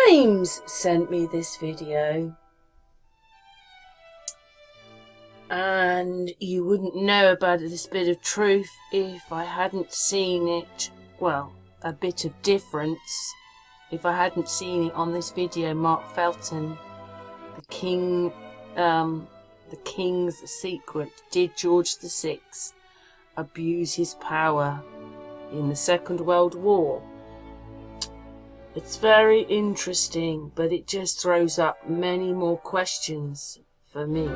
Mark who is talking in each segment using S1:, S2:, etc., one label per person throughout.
S1: James sent me this video, and you wouldn't know about this bit of truth if I hadn't seen it. Well, a bit of difference if I hadn't seen it on this video. Mark Felton, the King's Secret. Did George VI abuse his power in the Second World War? It's very interesting, but it just throws up many more questions for me.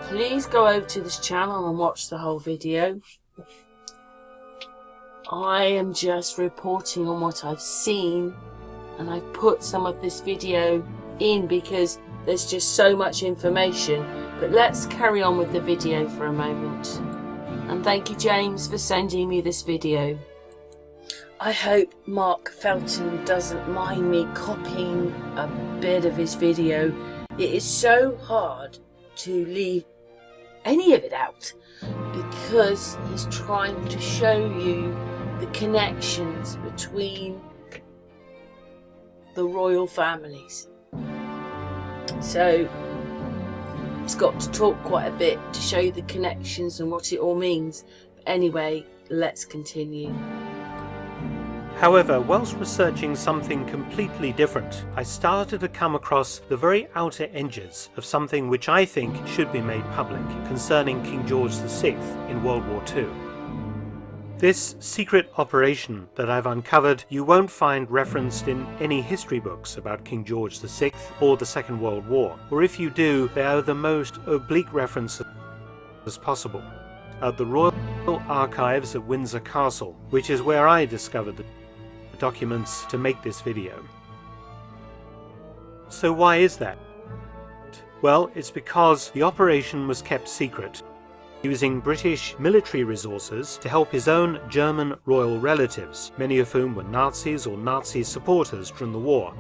S1: Please go over to this channel and watch the whole video. I am just reporting on what I've seen, and I've put some of this video in because there's just so much information. But let's carry on with the video for a moment. And thank you, James, for sending me this video. I hope Mark Felton doesn't mind me copying a bit of his video. It is so hard to leave any of it out because he's trying to show you the connections between the royal families. So he's got to talk quite a bit to show you the connections and what it all means. But anyway, let's continue.
S2: However, whilst researching something completely different, I started to come across the very outer edges of something which I think should be made public concerning King George VI in World War II. This secret operation that I've uncovered you won't find referenced in any history books about King George VI or the Second World War, or if you do, they are the most oblique references as possible. At the Royal Archives at Windsor Castle, which is where I discovered the documents to make this video. So why is that? Well, it's because the operation was kept secret, using British military resources to help his own German royal relatives, many of whom were Nazis or Nazi supporters during the war.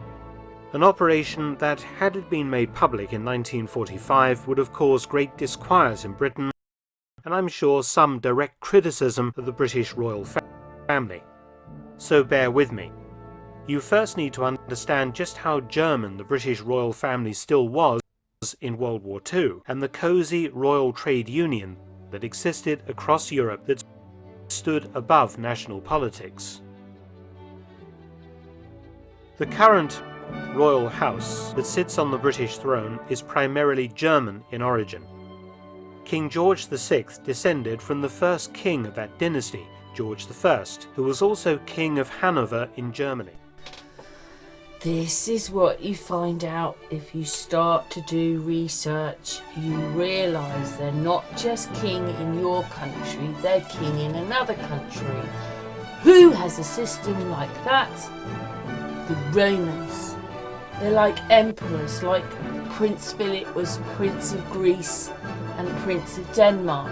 S2: An operation that, had it been made public in 1945, would have caused great disquiet in Britain, and I'm sure some direct criticism of the British royal family. So bear with me. You first need to understand just how German the British royal family still was in World War II, and the cosy royal trade union that existed across Europe that stood above national politics. The current royal house that sits on the British throne is primarily German in origin. King George VI descended from the first king of that dynasty, George I, who was also King of Hanover in Germany.
S1: This is what you find out if you start to do research. You realise they're not just king in your country, they're king in another country. Who has a system like that? The Romans. They're like emperors, like Prince Philip was Prince of Greece and Prince of Denmark.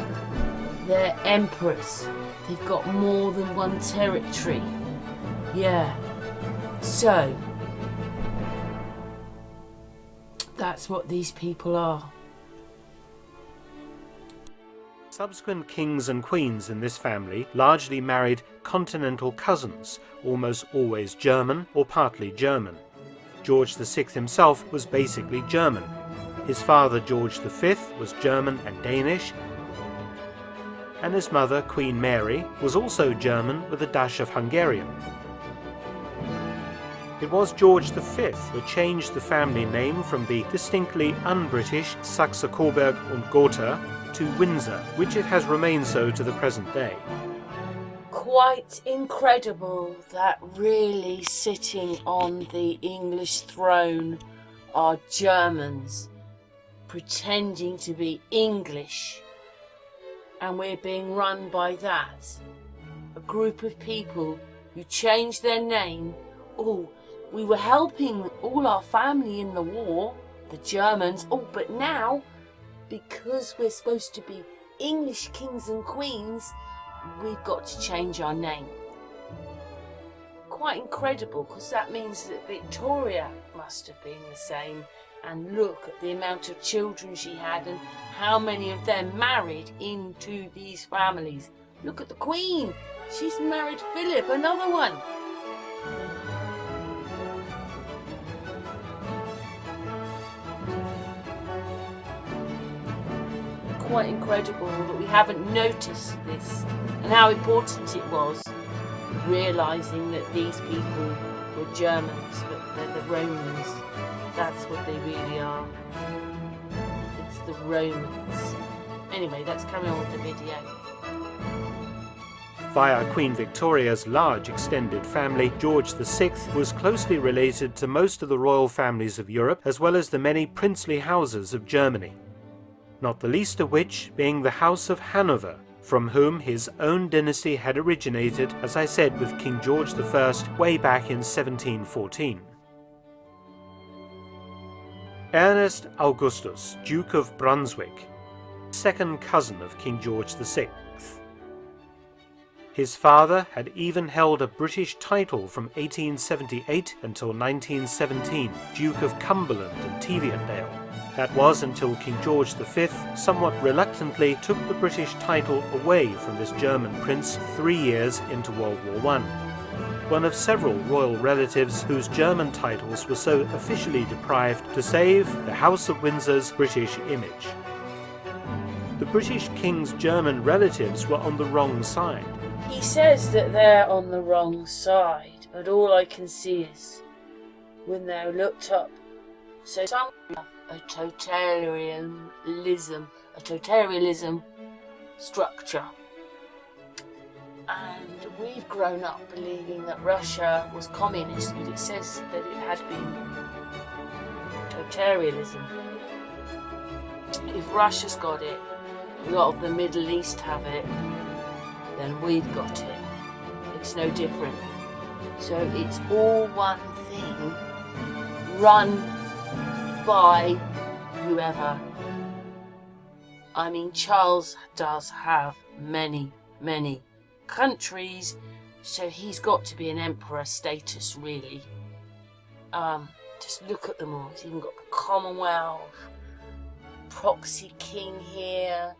S1: They're emperors. They've got more than one territory. Yeah. So, that's what these people are.
S2: Subsequent kings and queens in this family largely married continental cousins, almost always German or partly German. George VI himself was basically German. His father George V was German and Danish, and his mother, Queen Mary, was also German with a dash of Hungarian. It was George V who changed the family name from the distinctly un-British Saxe-Coburg und Gotha to Windsor, which it has remained so to the present day.
S1: Quite incredible that really sitting on the English throne are Germans pretending to be English. And we're being run by that. A group of people who changed their name. Oh, we were helping all our family in the war, the Germans. Oh, but now, because we're supposed to be English kings and queens, we've got to change our name. Quite incredible, because that means that Victoria must have been the same. And look at the amount of children she had and how many of them married into these families. Look at the Queen. She's married Philip, another one. quite incredible that we haven't noticed this and how important it was, realising that these people were Germans, but they're the Romans. That's what they really are. It's the Romans. Anyway, let's carry on with the video.
S2: Via Queen Victoria's large extended family, George VI was closely related to most of the royal families of Europe, as well as the many princely houses of Germany, not the least of which being the House of Hanover, from whom his own dynasty had originated, as I said, with King George I way back in 1714. Ernest Augustus, Duke of Brunswick, second cousin of King George VI. His father had even held a British title from 1878 until 1917, Duke of Cumberland and Teviotdale. That was until King George V somewhat reluctantly took the British title away from this German prince 3 years into World War I, one of several royal relatives whose German titles were so officially deprived to save the House of Windsor's British image. The British king's German relatives were on the wrong side.
S1: He says that they're on the wrong side, but all I can see is, when they're looked up, so some have a totalitarianism structure. And we've grown up believing that Russia was communist, but it says that it had been totalitarianism. If Russia's got it, a lot of the Middle East have it, then we've got it. It's no different. So it's all one thing, run by whoever. I mean, Charles does have many countries, so he's got to be an emperor status, really. Just look at them all. He's even got the Commonwealth, proxy king here,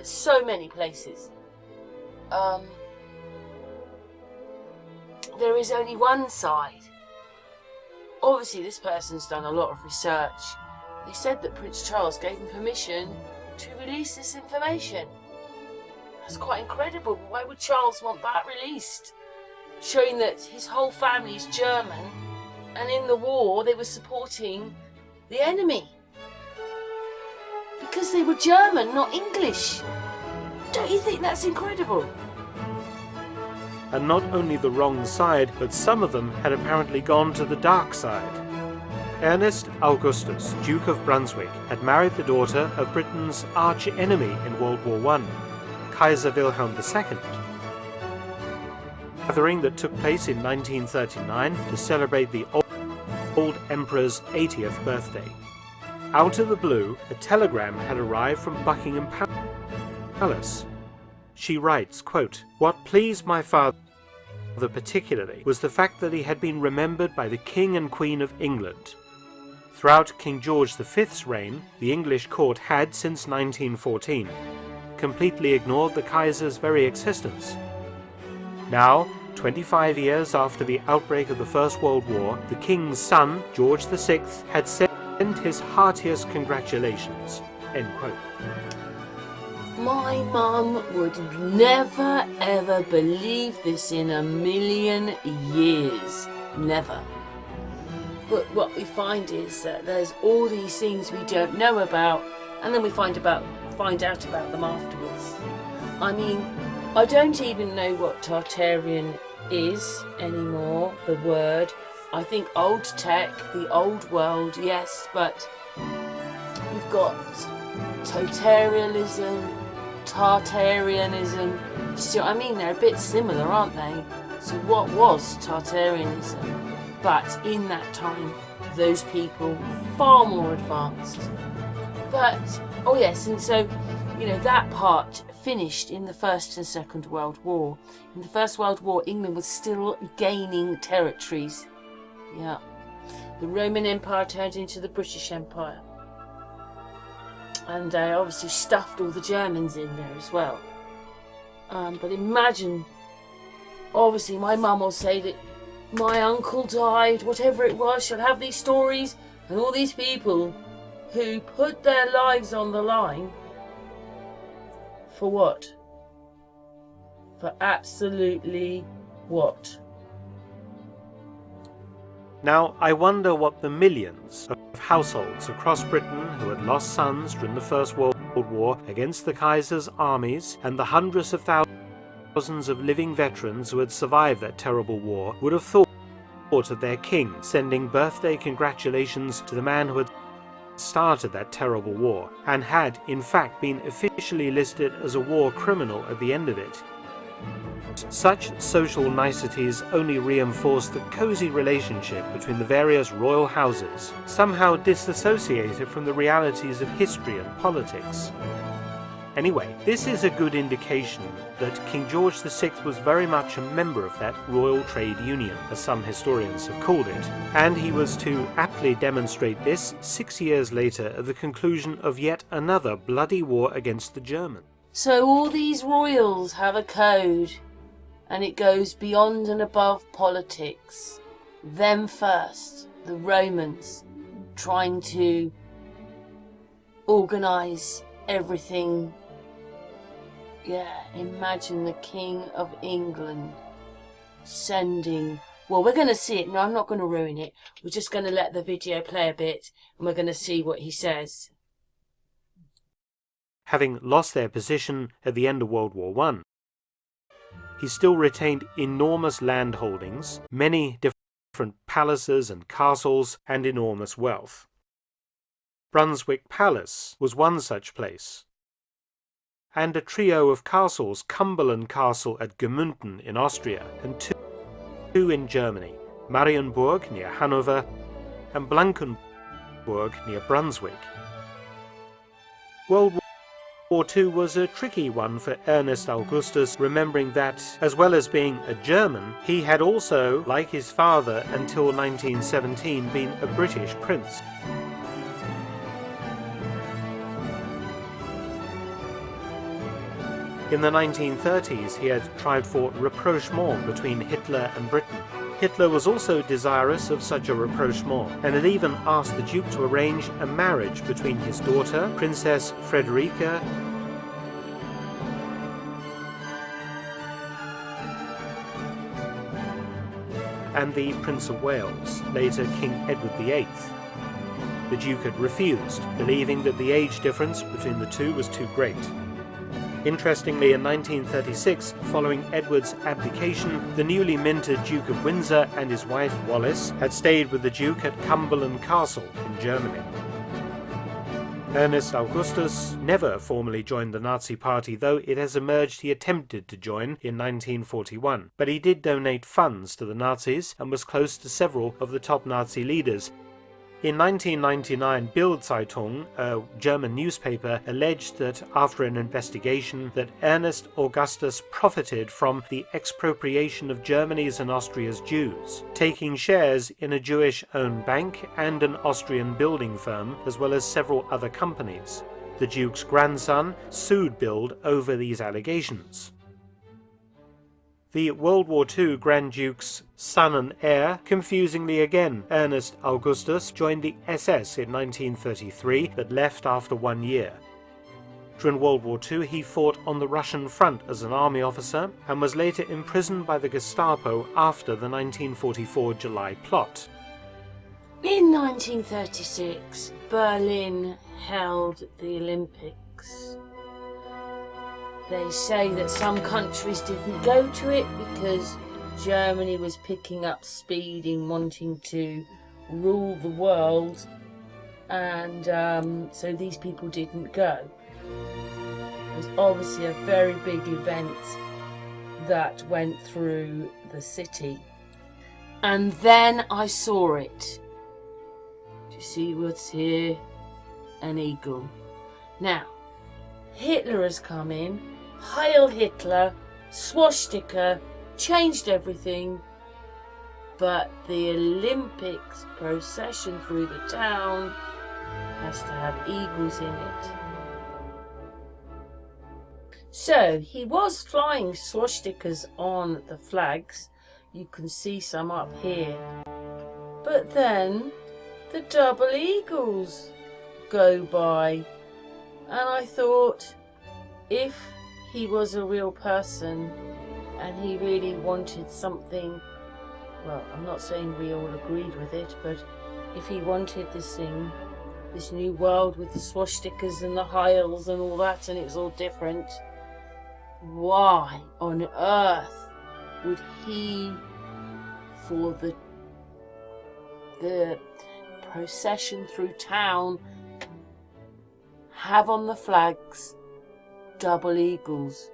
S1: so many places. There is only one side. Obviously, this person's done a lot of research. They said that Prince Charles gave him permission to release this information. That's quite incredible. Why would Charles want that released? Showing that his whole family is German, and in the war they were supporting the enemy. Because they were German, not English. Don't you think that's incredible?
S2: And not only the wrong side, but some of them had apparently gone to the dark side. Ernest Augustus, Duke of Brunswick, had married the daughter of Britain's arch-enemy in World War I, Kaiser Wilhelm II. A gathering that took place in 1939 to celebrate the old emperor's 80th birthday. Out of the blue, a telegram had arrived from Buckingham Palace. She writes, quote, "What pleased my father particularly was the fact that he had been remembered by the King and Queen of England. Throughout King George V's reign, the English court had, since 1914, completely ignored the Kaiser's very existence. Now, 25 years after the outbreak of the First World War, the King's son, George VI, had sent his heartiest congratulations." End quote.
S1: My mum would never ever believe this in a million years. Never. But what we find is that there's all these things we don't know about, and then we find out about them afterwards. I mean, I don't even know what Tartarian is anymore, the word. I think old tech, the old world, yes, but we've got totalitarianism, Tartarianism. You see what I mean? They're a bit similar, aren't they? So what was Tartarianism? But in that time, those people far more advanced. But, oh yes, and so, you know, that part finished in the First and Second World War. In the First World War, England was still gaining territories. Yeah. The Roman Empire turned into the British Empire. And they obviously stuffed all the Germans in there as well. But imagine, obviously my mum will say that my uncle died, whatever it was. She'll have these stories and all these people who put their lives on the line For what? For absolutely what?
S2: Now, I wonder what the millions of households across Britain who had lost sons during the First World War against the Kaiser's armies, and the hundreds of thousands of living veterans who had survived that terrible war, would have thought of their king sending birthday congratulations to the man who had started that terrible war, and had in fact been officially listed as a war criminal at the end of it. Such social niceties only reinforce the cosy relationship between the various royal houses, somehow disassociated from the realities of history and politics. Anyway, this is a good indication that King George VI was very much a member of that Royal Trade Union, as some historians have called it, and he was to aptly demonstrate this 6 years later at the conclusion of yet another bloody war against the Germans.
S1: So all these royals have a code, and it goes beyond and above politics. Them first, the Romans, trying to organise everything. Yeah, imagine the King of England sending... Well, we're going to see it. No, I'm not going to ruin it. We're just going to let the video play a bit, and we're going to see what he says.
S2: Having lost their position at the end of World War I, he still retained enormous land holdings, many different palaces and castles, and enormous wealth. Brunswick Palace was one such place, and a trio of castles, Cumberland Castle at Gemünden in Austria, and two in Germany, Marienburg near Hanover, and Blankenburg near Brunswick. World War II was a tricky one for Ernest Augustus, remembering that, as well as being a German, he had also, like his father until 1917, been a British prince. In the 1930s, he had tried for rapprochement between Hitler and Britain. Hitler was also desirous of such a rapprochement, and had even asked the Duke to arrange a marriage between his daughter, Princess Frederica, and the Prince of Wales, later King Edward VIII. The Duke had refused, believing that the age difference between the two was too great. Interestingly, in 1936, following Edward's abdication, the newly minted Duke of Windsor and his wife Wallis had stayed with the Duke at Cumberland Castle in Germany. Ernest Augustus never formally joined the Nazi Party, though it has emerged he attempted to join in 1941, but he did donate funds to the Nazis and was close to several of the top Nazi leaders. In 1999, Bild-Zeitung, a German newspaper, alleged that after an investigation that Ernest Augustus profited from the expropriation of Germany's and Austria's Jews, taking shares in a Jewish-owned bank and an Austrian building firm, as well as several other companies. The Duke's grandson sued Bild over these allegations. The World War II Grand Duke's son and heir, confusingly again Ernest Augustus, joined the SS in 1933 but left after 1 year. During World War II he fought on the Russian front as an army officer and was later imprisoned by the Gestapo after the 1944 July plot.
S1: In 1936, Berlin held the Olympics. They say that some countries didn't go to it because Germany was picking up speed in wanting to rule the world, and so these people didn't go. It was obviously a very big event that went through the city. And then I saw it. Do you see what's here? An eagle. Now, Hitler has come in. Heil Hitler, swastika, changed everything, but the Olympics procession through the town has to have eagles in it. So he was flying swastikas on the flags, you can see some up here, but then the double eagles go by, and I thought, if he was a real person and he really wanted something, well, I'm not saying we all agreed with it, but if he wanted this thing, this new world with the swastikas and the Heils and all that, and it was all different, why on earth would he, for the procession through town, have on the flags double eagles?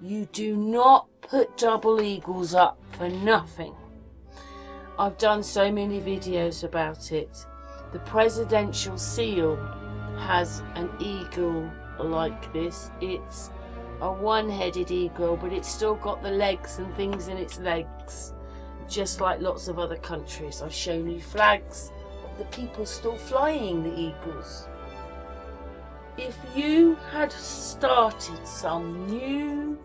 S1: You do not put double eagles up for nothing. I've done so many videos about it. The presidential seal has an eagle like this. It's a one-headed eagle, but it's still got the legs and things in its legs, just like lots of other countries. I've shown you flags of the people still flying the eagles. If you had started some new,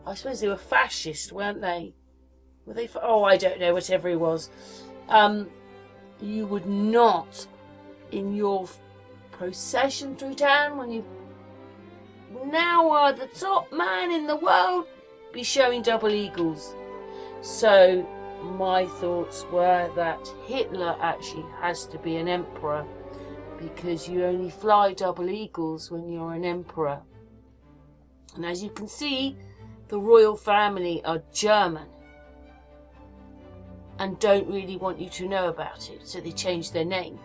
S1: I suppose they were fascist, weren't they? Were they? Oh, I don't know, whatever it was. You would not, in your procession through town, when you now are the top man in the world, be showing double eagles. So my thoughts were that Hitler actually has to be an emperor, because you only fly double eagles when you're an emperor. And as you can see, the royal family are German and don't really want you to know about it, so they changed their name.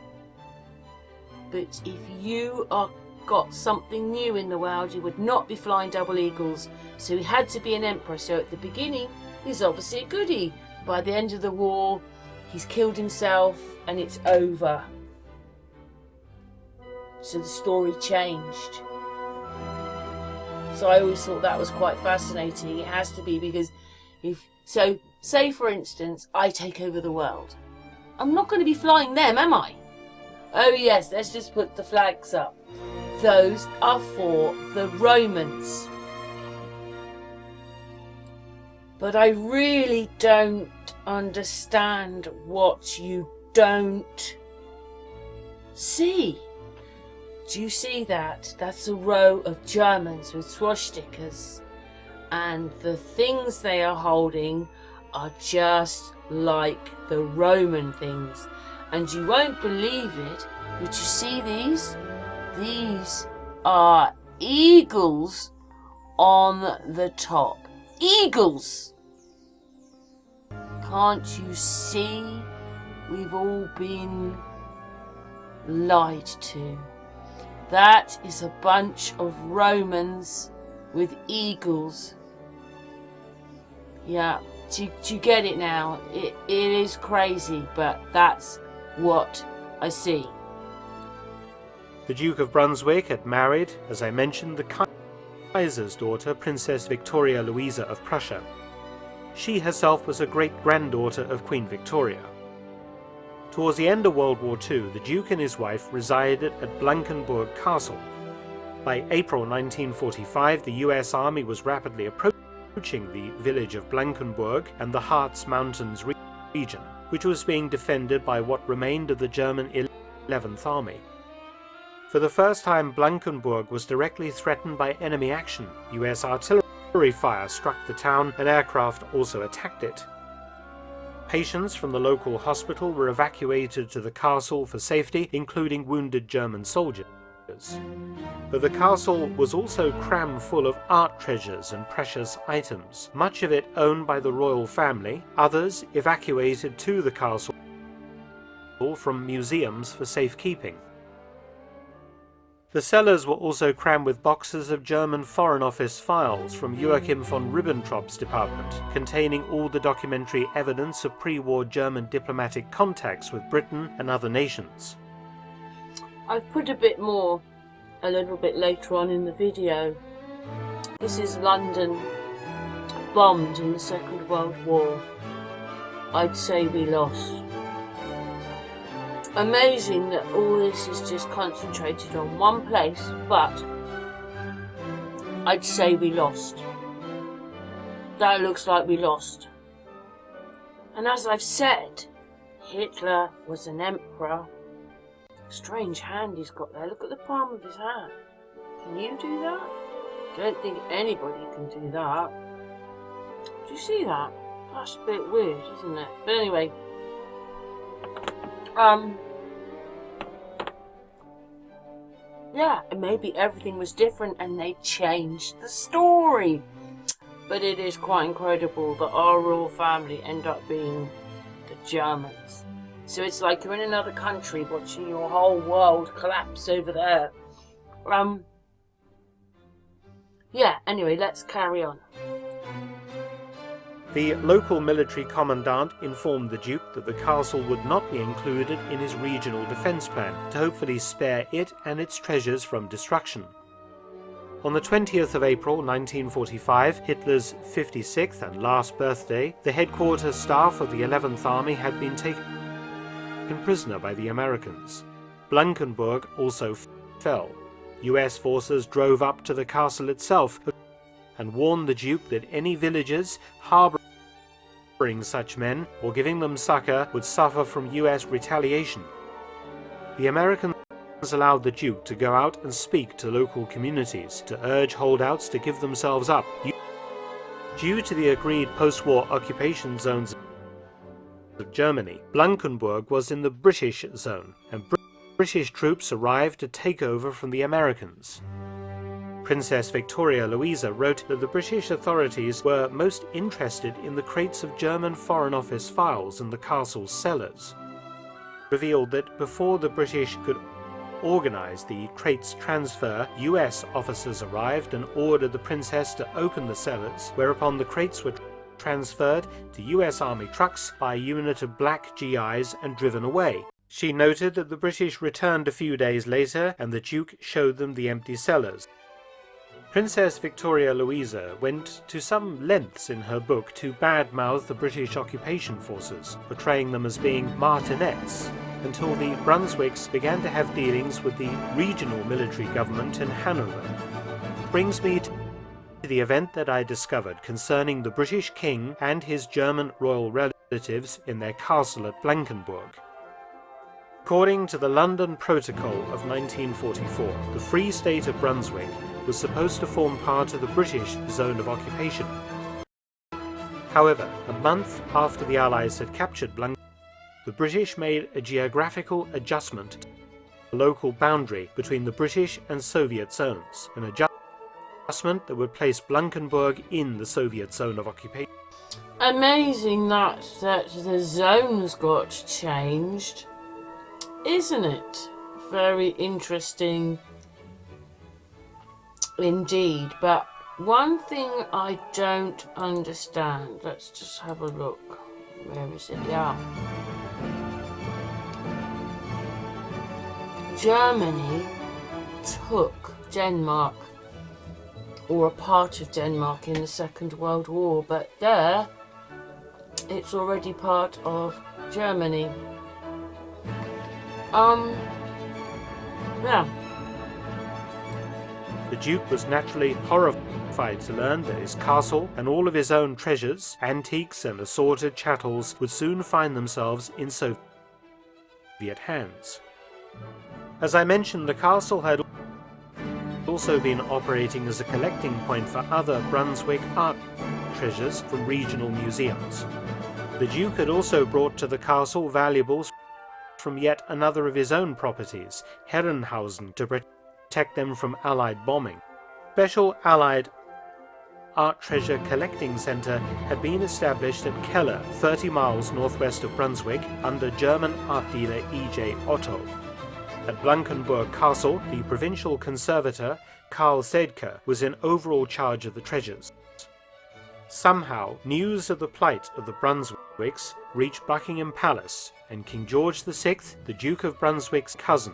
S1: But if you are got something new in the world, you would not be flying double eagles. So he had to be an emperor. So at the beginning, he's obviously a goodie. By the end of the war, he's killed himself and it's over. So the story changed. So I always thought that was quite fascinating. It has to be, because if so, say for instance, I take over the world. I'm not going to be flying them, am I? Oh yes, let's just put the flags up. Those are for the Romans. But I really don't understand what you don't see. Do you see that? That's a row of Germans with swastikas, and the things they are holding are just like the Roman things. And you won't believe it, but you see these? These are eagles on the top. Eagles! Can't you see? We've all been lied to. That is a bunch of Romans with eagles. Yeah, do you get it now? It is crazy, but that's what I see.
S2: The Duke of Brunswick had married, as I mentioned, the Kaiser's daughter, Princess Victoria Louisa of Prussia. She herself was a great-granddaughter of Queen Victoria. Towards the end of World War II, the Duke and his wife resided at Blankenburg Castle. By April 1945, the US Army was rapidly approaching the village of Blankenburg and the Harz Mountains region, which was being defended by what remained of the German 11th Army. For the first time, Blankenburg was directly threatened by enemy action. US artillery fire struck the town, and aircraft also attacked it. Patients from the local hospital were evacuated to the castle for safety, including wounded German soldiers. But the castle was also crammed full of art treasures and precious items, much of it owned by the royal family, others evacuated to the castle from museums for safekeeping. The cellars were also crammed with boxes of German Foreign Office files from Joachim von Ribbentrop's department, containing all the documentary evidence of pre-war German diplomatic contacts with Britain and other nations.
S1: I've put a bit more a little bit later on in the video. This is London, bombed in the Second World War. I'd say we lost. Amazing that all this is just concentrated on one place, but I'd say we lost. That looks like we lost. And as I've said, Hitler was an emperor. Strange hand he's got there. Look at the palm of his hand. Can you do that? Don't think anybody can do that. Do you see that? That's a bit weird, isn't it? But anyway, yeah, maybe everything was different and they changed the story. But it is quite incredible that our royal family end up being the Germans. So it's like you're in another country watching your whole world collapse over there. Yeah, anyway, let's carry on.
S2: The local military commandant informed the Duke that the castle would not be included in his regional defence plan, to hopefully spare it and its treasures from destruction. On the 20th of April 1945, Hitler's 56th and last birthday, the headquarters staff of the 11th Army had been taken prisoner by the Americans. Blankenburg also fell. US forces drove up to the castle itself and warned the Duke that any villagers harbouring such men or giving them succour would suffer from US retaliation. The Americans allowed the Duke to go out and speak to local communities to urge holdouts to give themselves up. Due to the agreed post-war occupation zones of Germany, Blankenburg was in the British zone, and British troops arrived to take over from the Americans. Princess Victoria Louisa wrote that the British authorities were most interested in the crates of German Foreign Office files in the castle's cellars. Revealed that before the British could organize the crates transfer, US officers arrived and ordered the princess to open the cellars, whereupon the crates were transferred to US Army trucks by a unit of black GIs and driven away. She noted that the British returned a few days later and the Duke showed them the empty cellars. Princess Victoria Louisa went to some lengths in her book to badmouth the British occupation forces, portraying them as being martinets, until the Brunswicks began to have dealings with the regional military government in Hanover. Brings me to the event that I discovered concerning the British king and his German royal relatives in their castle at Blankenburg. According to the London Protocol of 1944, the Free State of Brunswick was supposed to form part of the British zone of occupation. However, a month after the Allies had captured Blankenburg, the British made a geographical adjustment to the local boundary between the British and Soviet zones, an adjustment that would place Blankenburg in the Soviet zone of occupation.
S1: Amazing that the zones got changed, isn't it? Very interesting indeed, but one thing I don't understand, let's just have a look. Where is it? Yeah. Germany took Denmark, or a part of Denmark, in the Second World War, but there it's already part of Germany. Yeah.
S2: The Duke was naturally horrified to learn that his castle and all of his own treasures, antiques and assorted chattels would soon find themselves in Soviet hands. As I mentioned, the castle had also been operating as a collecting point for other Brunswick art treasures from regional museums. The Duke had also brought to the castle valuables from yet another of his own properties, Herrenhausen, to protect them from Allied bombing. Special Allied Art Treasure Collecting Centre had been established at Keller, 30 miles northwest of Brunswick, under German art dealer E.J. Otto. At Blankenburg Castle, the provincial conservator, Karl Sedke, was in overall charge of the treasures. Somehow, news of the plight of the Brunswicks reached Buckingham Palace, and King George VI, the Duke of Brunswick's cousin.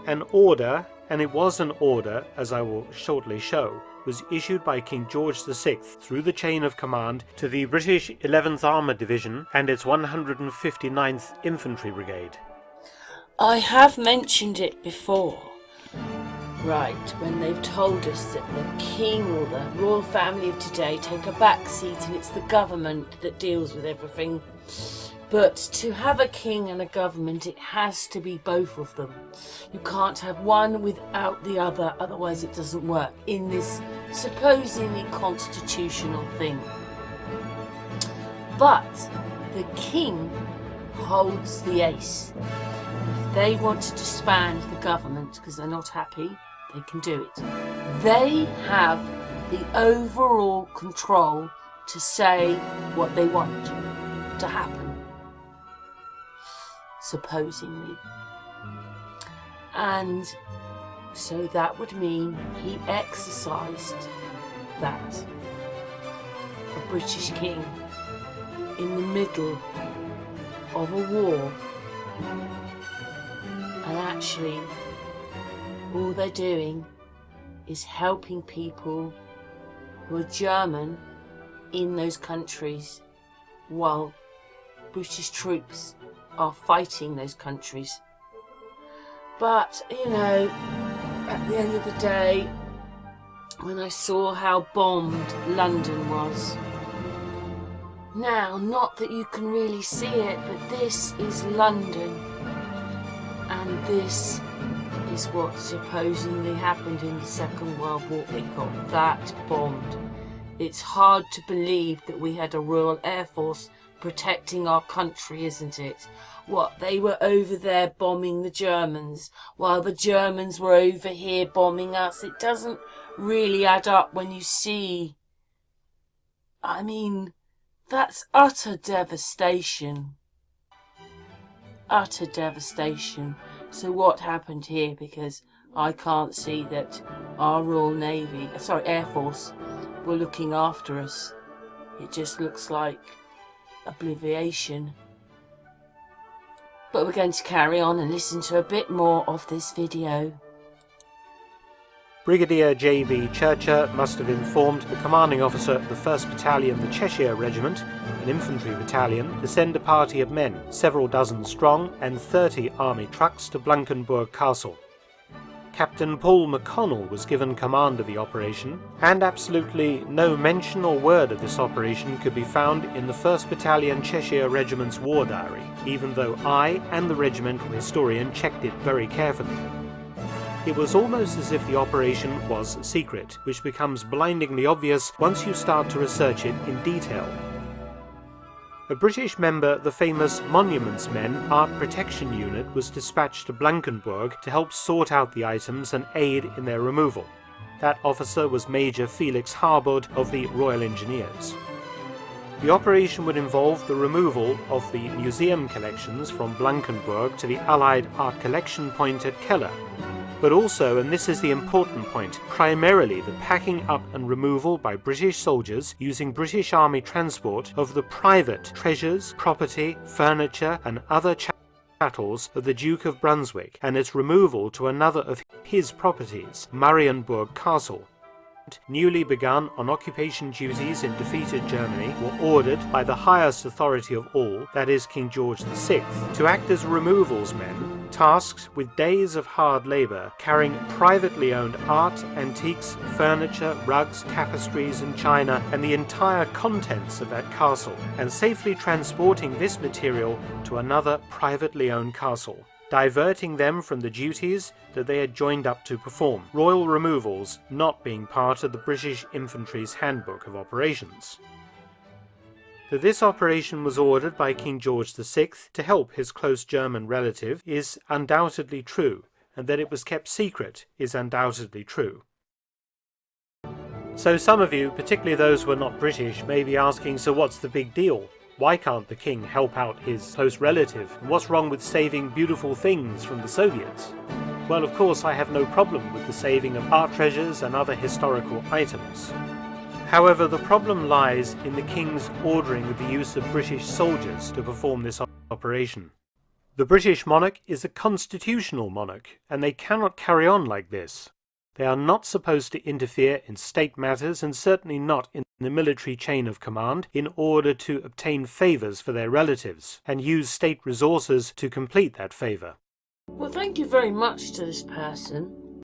S2: An order, and it was an order, as I will shortly show, was issued by King George VI through the chain of command to the British 11th Armoured Division and its 159th Infantry Brigade.
S1: I have mentioned it before, right, when they've told us that the king or the royal family of today take a back seat and it's the government that deals with everything. But to have a king and a government, it has to be both of them. You can't have one without the other, otherwise it doesn't work in this supposedly constitutional thing. But the king holds the ace. If they want to disband the government because they're not happy, they can do it. They have the overall control to say what they want to happen, supposedly. And so that would mean he exercised that. A British king in the middle of a war, and actually all they're doing is helping people who are German in those countries while British troops are fighting those countries. But, you know, at the end of the day, when I saw how bombed London was, now, not that you can really see it, but this is London, and this is what supposedly happened in the Second World War. It got that bombed. It's hard to believe that we had a Royal Air Force protecting our country, isn't it? What, they were over there bombing the Germans while the Germans were over here bombing us? It doesn't really add up when you see. I mean, that's utter devastation. Utter devastation. So what happened here? Because I can't see that our Royal Navy, Air Force, were looking after us. It just looks like obliviation. But we're going to carry on and listen to a bit more of this video.
S2: Brigadier J.B. Churcher must have informed the commanding officer of the 1st Battalion, the Cheshire Regiment, an infantry battalion, to send a party of men, several dozen strong, and 30 army trucks to Blankenburg Castle. Captain Paul McConnell was given command of the operation, and absolutely no mention or word of this operation could be found in the 1st Battalion Cheshire Regiment's war diary, even though I and the regimental historian checked it very carefully. It was almost as if the operation was secret, which becomes blindingly obvious once you start to research it in detail. A British member of the famous Monuments Men Art Protection Unit was dispatched to Blankenburg to help sort out the items and aid in their removal. That officer was Major Felix Harbord of the Royal Engineers. The operation would involve the removal of the museum collections from Blankenburg to the Allied Art Collection Point at Keller, but also, and this is the important point, primarily the packing up and removal by British soldiers using British Army transport of the private treasures, property, furniture and other chattels of the Duke of Brunswick, and its removal to another of his properties, Marienburg Castle. Newly begun on occupation duties in defeated Germany, were ordered by the highest authority of all, that is King George VI, to act as removals men, tasked with days of hard labour, carrying privately owned art, antiques, furniture, rugs, tapestries and china, and the entire contents of that castle, and safely transporting this material to another privately owned castle, diverting them from the duties that they had joined up to perform, royal removals not being part of the British Infantry's Handbook of Operations. That this operation was ordered by King George VI to help his close German relative is undoubtedly true, and that it was kept secret is undoubtedly true. So some of you, particularly those who are not British, may be asking, so what's the big deal? Why can't the king help out his close relative? What's wrong with saving beautiful things from the Soviets? Well, of course, I have no problem with the saving of art treasures and other historical items. However, the problem lies in the king's ordering of the use of British soldiers to perform this operation. The British monarch is a constitutional monarch, and they cannot carry on like this. They are not supposed to interfere in state matters, and certainly not in the military chain of command, in order to obtain favours for their relatives, and use state resources to complete that favour.
S1: Well, thank you very much to this person,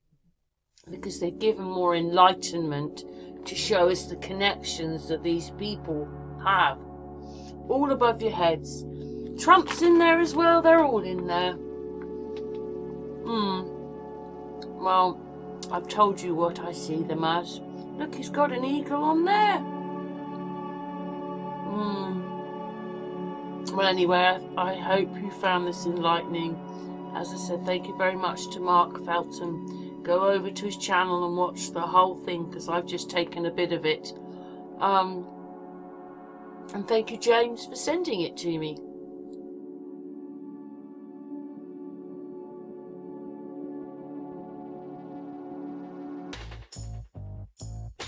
S1: because they've given more enlightenment to show us the connections that these people have all above your heads. Trump's in there as well. They're all in there. Well, I've told you what I see them as. Look, he's got an eagle on there. Well, anyway, I hope you found this enlightening. As I said, thank you very much to Mark Felton. Go over to his channel and watch the whole thing, because I've just taken a bit of it. And thank you, James, for sending it to me.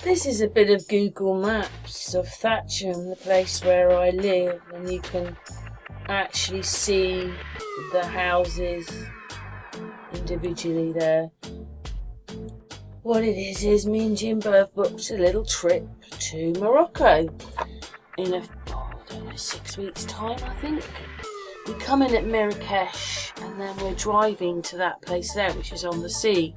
S1: This is a bit of Google Maps of Thatcham, the place where I live, and you can actually see the houses individually there. What it is me and Jimbo have booked a little trip to Morocco in I don't know, 6 weeks' time, I think. We come in at Marrakesh and then we're driving to that place there, which is on the sea.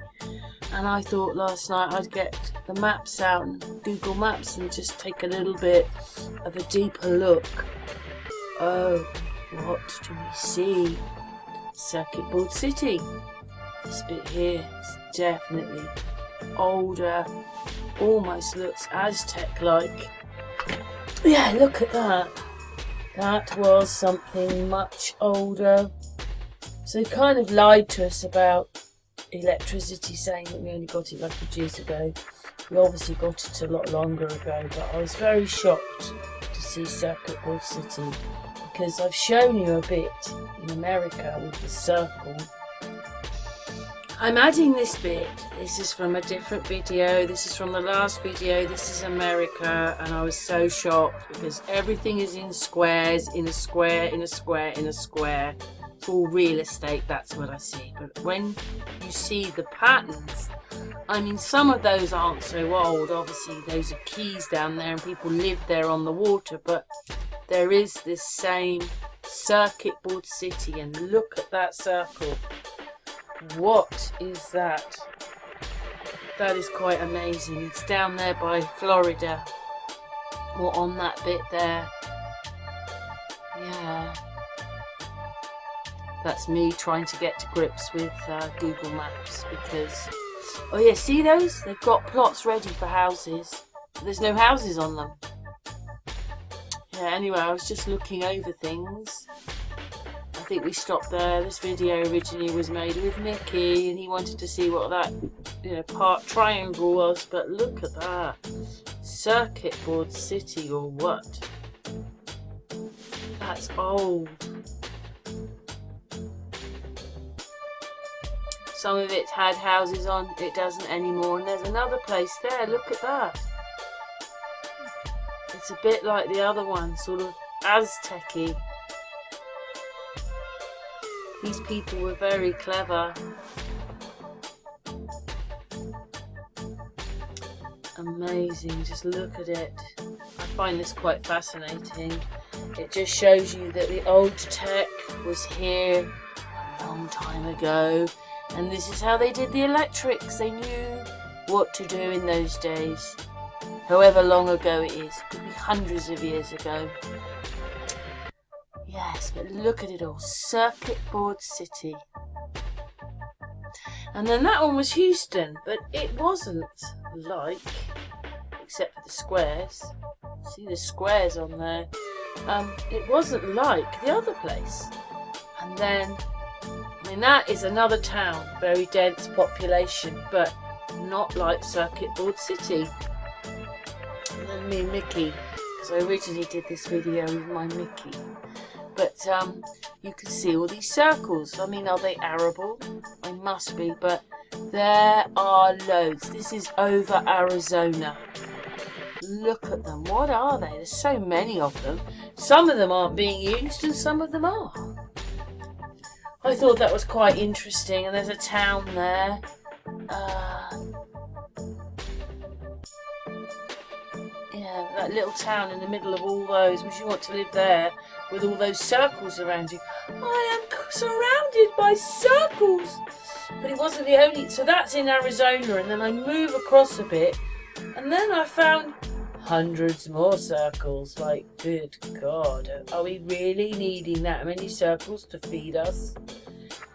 S1: And I thought last night I'd get the maps out and Google Maps and just take a little bit of a deeper look. Oh, what do we see? Circuit Board City. This bit here is definitely older, almost looks Aztec-like. Yeah, look at that. That was something much older. So they kind of lied to us about electricity, saying that we only got it like years ago. We obviously got it a lot longer ago, but I was very shocked to see Circuit Board City, because I've shown you a bit in America with the circle. I'm adding this bit. This is from a different video. This is from the last video. This is America, and I was so shocked because everything is in squares, in a square, in a square, in a square. It's all real estate, that's what I see. But when you see the patterns, I mean, some of those aren't so old. Obviously, those are quays down there and people live there on the water, but there is this same Circuit Board City, and look at that circle. What is that? That is quite amazing. It's down there by Florida, or on that bit there. Yeah. That's me trying to get to grips with Google Maps, because, oh yeah, see those? They've got plots ready for houses. There's no houses on them. Yeah, anyway, I was just looking over things. I think we stopped there. This video originally was made with Mickey, and he wanted to see what that, part triangle was, but look at that. Circuit Board City, or what? That's old. Some of it had houses on, it doesn't anymore. And there's another place there, look at that. It's a bit like the other one, sort of Aztec-y. These people were very clever. Amazing, just look at it. I find this quite fascinating. It just shows you that the old tech was here a long time ago. And this is how they did the electrics. They knew what to do in those days. However long ago it is. Could be hundreds of years ago. Yes, but look at it all. Circuit Board City. And then that one was Houston. But it wasn't like, except for the squares. See the squares on there. It wasn't like the other place. And then, that is another town, very dense population, but not like Circuit Board City. And then me and Mickey, because I originally did this video with my Mickey. But you can see all these circles. I mean, are they arable? They must be, but there are loads. This is over Arizona. Look at them. What are they? There's so many of them. Some of them aren't being used and some of them are. I thought that was quite interesting, and there's a town there. Yeah, that little town in the middle of all those. Would you want to live there with all those circles around you? I am surrounded by circles. But it wasn't the only. So that's in Arizona, and then I move across a bit, and then I found hundreds more circles. Like, good God, are we really needing that many circles to feed us?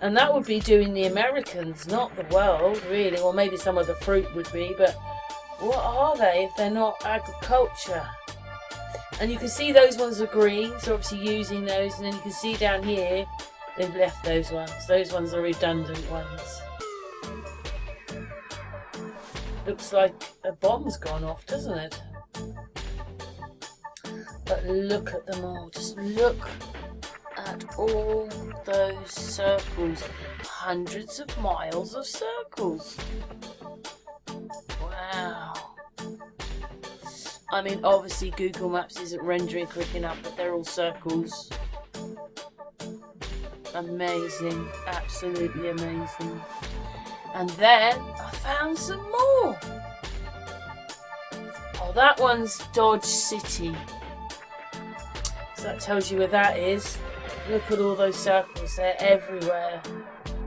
S1: And that would be doing the Americans, not the world, really. Or maybe some of the fruit would be, but what are they if they're not agriculture? And you can see those ones are green, so obviously using those. And then you can see down here, they've left those ones. Those ones are redundant ones. Looks like a bomb's gone off, doesn't it? But look at them all. Just look at all those circles. Hundreds of miles of circles. Wow. I mean, obviously Google Maps isn't rendering quick enough, but they're all circles. Amazing. Absolutely amazing. And then I found some more. Oh, that one's Dodge City. So that tells you where that is. Look at all those circles. They're everywhere.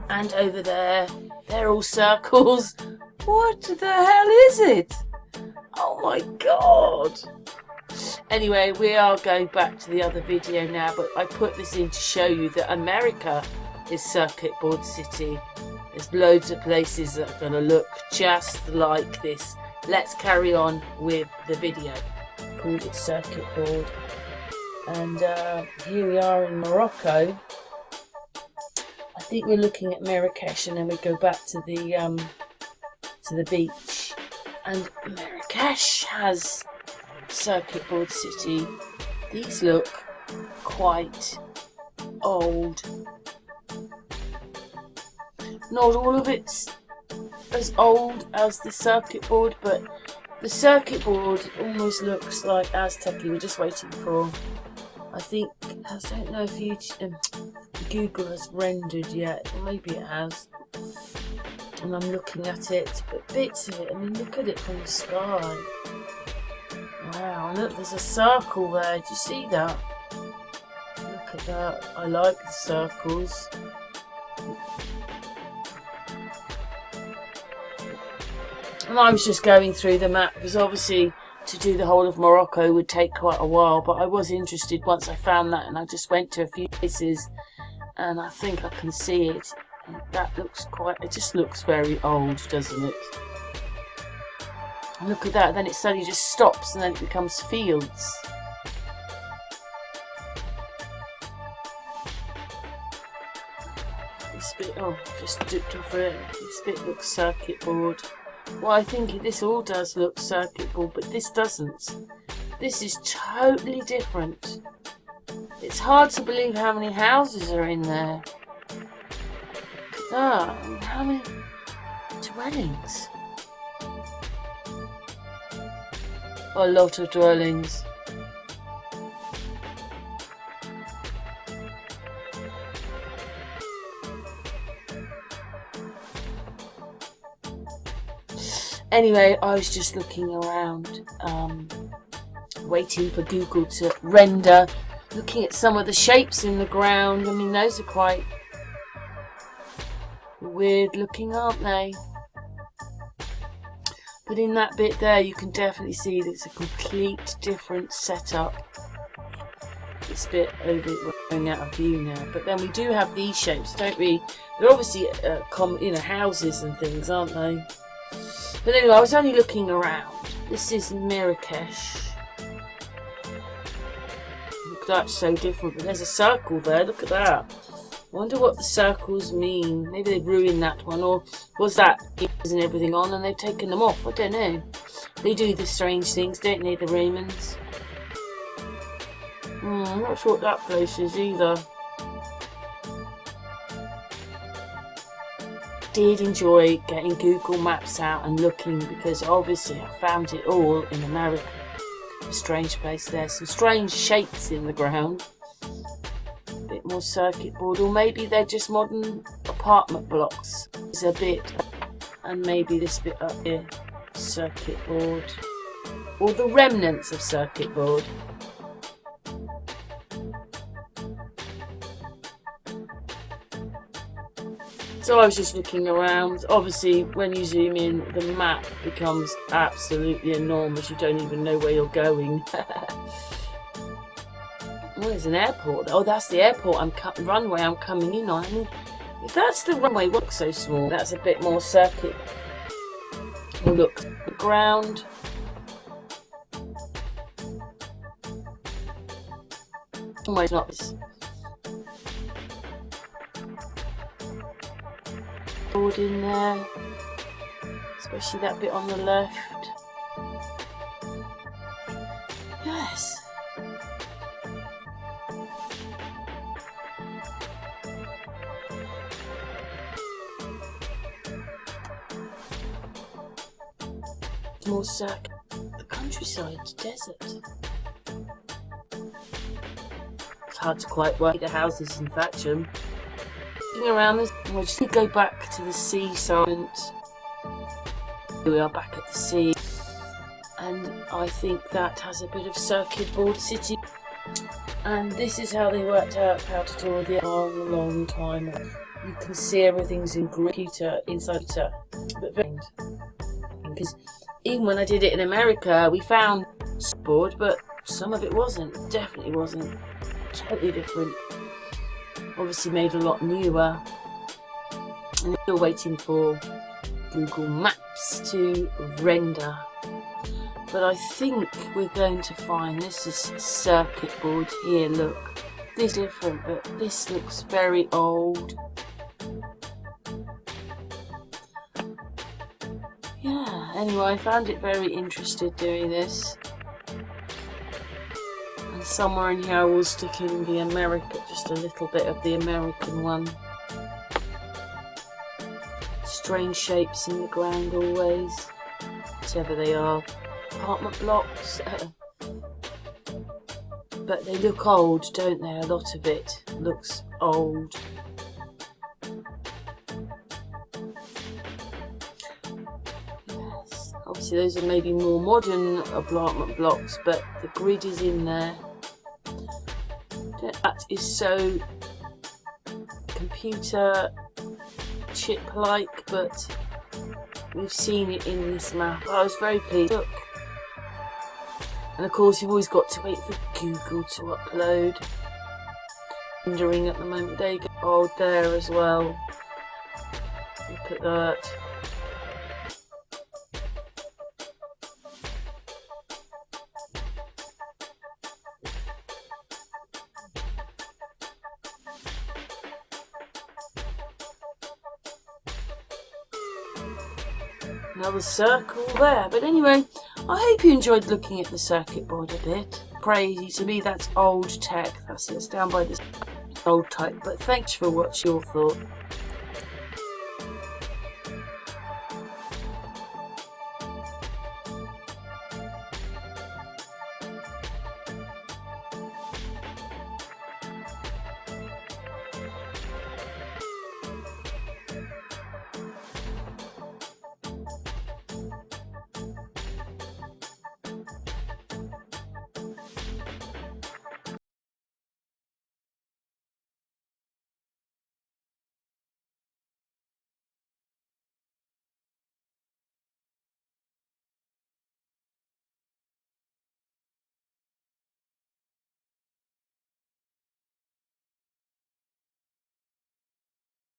S1: And over there, they're all circles. What the hell is it? Oh my God. Anyway, we are going back to the other video now, but I put this in to show you that America is circuit board city. There's loads of places that are going to look just like this. Let's carry on with the video. Called it circuit board. And here we are in Morocco. I think we're looking at Marrakesh, and then we go back to the beach. And Marrakesh has circuit board city. These look quite old. Not all of it's as old as the circuit board, but the circuit board almost looks like Aztec. We're just waiting for, I think, I don't know if Google has rendered yet, or maybe it has. And I'm looking at it, but bits of it, I mean, look at it from the sky. Wow, look, there's a circle there. Do you see that? Look at that. I like the circles. And I was just going through the map, because obviously to do the whole of Morocco would take quite a while, but I was interested once I found that, and I just went to a few places, and I think I can see it. That looks it just looks very old, doesn't it? Look at that, then it suddenly just stops and then it becomes fields. This bit, oh, just dipped off it. This bit looks circuit board. Well, I think this all does look circuit board, but this doesn't. This is totally different. It's hard to believe how many houses are in there. Ah, how many dwellings? A lot of dwellings. Anyway, I was just looking around, waiting for Google to render, looking at some of the shapes in the ground. I mean, those are quite weird looking, aren't they? But in that bit there, you can definitely see that it's a complete different setup. This bit over, we're going out of view now. But then we do have these shapes, don't we? They're obviously, houses and things, aren't they? But anyway, I was only looking around. This is Marrakesh. Look, that's so different. But there's a circle there. Look at that. I wonder what the circles mean. Maybe they've ruined that one, or was that and everything on and they've taken them off? I don't know. They do the strange things, don't they, the Romans? I'm not sure what that place is either. Did enjoy getting Google Maps out and looking, because obviously I found it all in America. A strange place there, some strange shapes in the ground. Bit more circuit board, or maybe they're just modern apartment blocks. There's a bit, and maybe this bit up here, circuit board, or the remnants of circuit board. So I was just looking around. Obviously, when you zoom in, the map becomes absolutely enormous. You don't even know where you're going. Oh, there's an airport. Oh, that's the airport runway I'm coming in on. I mean, if that's the runway, it looks so small. That's a bit more circuit. Oh, look, the ground. Oh, it's not this. Board in there, especially that bit on the left. Yes. More circuit. The countryside, desert. It's hard to quite work the houses in Thatcham. Looking around this, we'll just go back to the seaside. Here we are back at the sea, and I think that has a bit of circuit board city. And this is how they worked out how to do all the a long time. You can see everything's in computer inside it, but because even when I did it in America, we found board, but some of it wasn't. Definitely wasn't. Totally different. Obviously made a lot newer. And still waiting for Google Maps to render. But I think we're going to find this is circuit board here. Look, this is different, but this looks very old. Yeah, anyway, I found it very interesting doing this. And somewhere in here I will stick in the America, just a little bit of the American one. Strange shapes in the ground always, whatever they are. Apartment blocks. But they look old, don't they? A lot of it looks old. Obviously those are maybe more modern apartment blocks, but the grid is in there. That is so computer chip-like, but we've seen it in this map. I was very pleased. Look. And of course you've always got to wait for Google to upload. Rendering at the moment. There you go. Oh, there as well. Look at that. Another circle there. But anyway, I hope you enjoyed looking at the circuit board a bit. Crazy to me, that's old tech. That's it, it's down by this old type. But thanks for watching your thought.